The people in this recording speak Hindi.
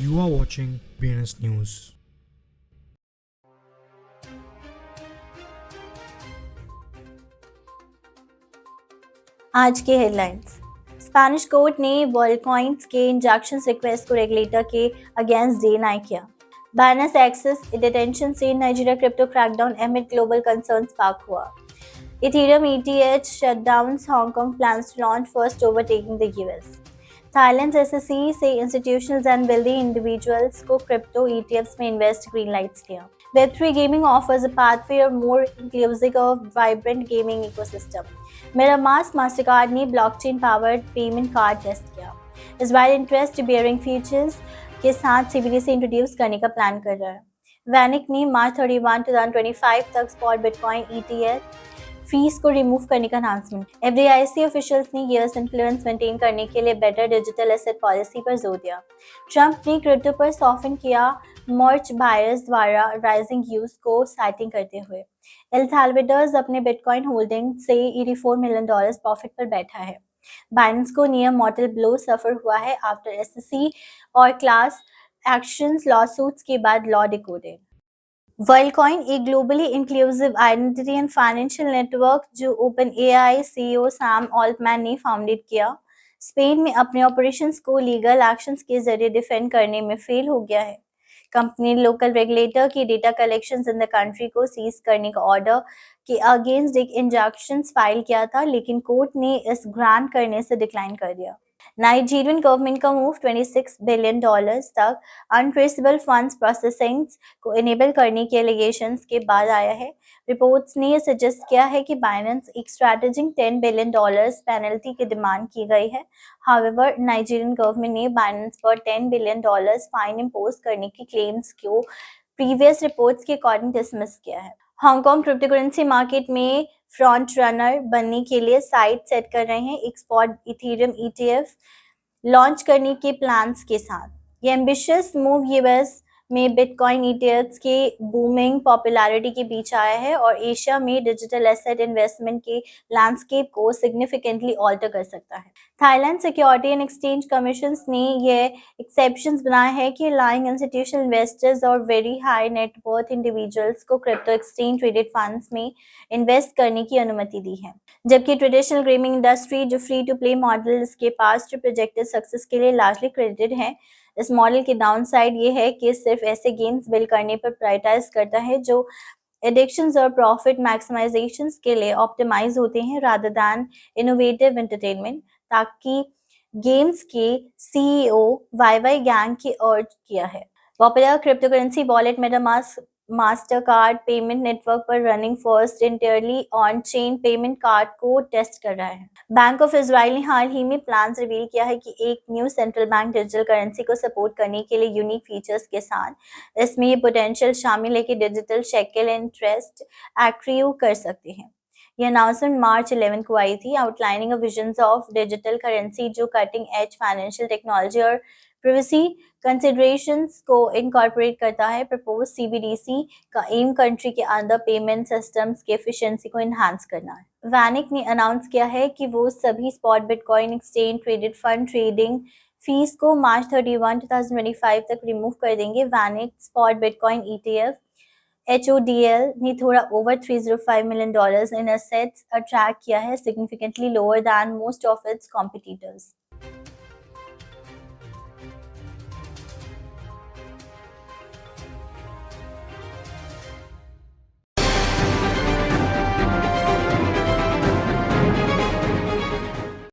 You are watching BNS News. आज के हेडलाइंस। स्पेनिश कोर्ट ने वर्ल्डकॉइंस के इंजेक्शन रिक्वेस्ट को रेगुलेटर के अगेंस्ट डिनाई किया। बाइनेंस एक्सेस डिटेंशन से Nigeria crypto crackdown amid global concern spark हुआ। Ethereum ETH shutdowns, Hong Kong plans to launch first overtaking the US. Thailand's SSE से institutions and wealthy individuals को crypto ETFs में invest green lights दिया। Web3 gaming offers a pathway or more inclusive of vibrant gaming ecosystem. MetaMask Mastercard ने blockchain powered payment card test किया। इस बार इंटरेस्ट बेयरिंग फीचर्स के साथ CBDC इंट्रोड्यूस करने का प्लान कर रहा है। वैनिक ने मार्च 31, 2025 तक स्पॉट बिटकॉइन ETH फीस को रिमूव करने का अनाउंसमेंट। FDIC ऑफिशियल्स ने यूएस इन्फ्लुएंस मेंटेन करने के लिए बेटर डिजिटल एसेट पॉलिसी पर जोर दिया। ट्रंप ने क्रिप्टो पर सॉफ्टन किया मर्च बायर्स द्वारा राइजिंग यूज को साइटिंग करते हुए। एल साल्वाडोर अपने बिटकॉइन होल्डिंग से $84 मिलियन प्रॉफिट पर बैठा है। बाइनेंस को नियर मॉर्टल ब्लो सफर हुआ है आफ्टर SEC और क्लास एक्शंस लॉसूट्स के बाद लॉ डिकोडेड। वर्ल्डकॉइन एक globally inclusive identity and financial network जो OpenAI CEO सैम ऑल्टमैन ने फाउंडेड किया, स्पेन में अपने ऑपरेशंस को लीगल एक्शंस के जरिए डिफेंड करने में फेल हो गया है। कंपनी लोकल रेगुलेटर की data collections in the country को सीज करने का ऑर्डर के अगेंस्ट एक इंजंक्शंस फाइल किया था, लेकिन कोर्ट ने इस ग्रांट करने से डिक्लाइन कर दिया। नाइजीरियन गवर्नमेंट का मूव $26 बिलियन तक अनट्रेसेबल फंड्स प्रोसेसिंग को इनेबल करने के एलिगेशंस के बाद आया है। रिपोर्ट्स ने सजेस्ट किया है कि बाइनेंस एक स्ट्रैटेजिक $10 बिलियन पेनल्टी की डिमांड की गई है। हाउएवर, नाइजीरियन गवर्नमेंट ने बाइनेंस पर $10 बिलियन फाइन इम्पोज करने की क्लेम्स को प्रीवियस रिपोर्ट्स के अकॉर्डिंग डिसमिस किया है। हांगकांग क्रिप्टोकरेंसी मार्केट में फ्रंट रनर बनने के लिए साइट सेट कर रहे हैं एक स्पॉट इथेरियम ETF लॉन्च करने के प्लान्स के साथ। ये एम्बिशियस मूव यूएस में बिटकॉइन ETFs के बूमिंग पॉपुलैरिटी के बीच आया है और एशिया में डिजिटल एसेट इन्वेस्टमेंट के लैंडस्केप को सिग्निफिकेंटली ऑल्टर कर सकता है। Thailand security and exchange commission ने ये एक्सेप्शंस बनाए हैं कि अलाउइंग इंस्टीट्यूशनल इन्वेस्टर्स और वेरी हाई नेटवर्थ इंडिविजुअल्स को क्रिप्टो एक्सचेंज ट्रेडेड फंड्स में इन्वेस्ट करने की अनुमति दी है, जबकि ट्रेडिशनल गेमिंग इंडस्ट्री जो फ्री टू प्ले मॉडल के पास्ट प्रोजेक्टेड सक्सेस के लिए लार्जली क्रेडिटेड है। इस मॉडल की डाउनसाइड ये है कि सिर्फ ऐसे गेम्स बिल्ड करने पर प्रायोरिटाइज करता है जो एडिक्शंस और प्रॉफिट मैक्सिमाइजेशंस के लिए ऑप्टिमाइज होते हैं रादर दैन इनोवेटिव एंटरटेनमेंट, ताकि गेम्स के CEO YY गैंग की अर्ज किया है। Popular cryptocurrency wallet MetaMask Mastercard payment network पर running first entirely on chain payment card को टेस्ट कर रहा है। बैंक ऑफ इजराइल ने हाल ही में प्लान्स रिवील किया है कि एक new central bank digital currency को सपोर्ट करने के लिए यूनिक फीचर्स के साथ इसमें ये पोटेंशियल शामिल है कि डिजिटल शेकल इंटरेस्ट एक्रियू कर सकते हैं। यह अनाउंसमेंट मार्च 11 को आई थी, outlining a visions of digital currency जो कटिंग एज फाइनेंशियल टेक्नोलॉजी और प्रिवेसी कंसिडरेशंस को इनकॉर्पोरेट करता है। प्रपोज CBDC का एम कंट्री के अंदर पेमेंट सिस्टम्स की एफिशिएंसी को इन्हांस करना है। वैनिक ने अनाउंस किया है कि वो सभी spot bitcoin exchange traded fund trading fees को मार्च 31, 2025 तक रिमूव कर देंगे। Vanik spot bitcoin ETF HODL ने थोड़ा over $305 million in assets attract किया है, significantly lower than most of its competitors.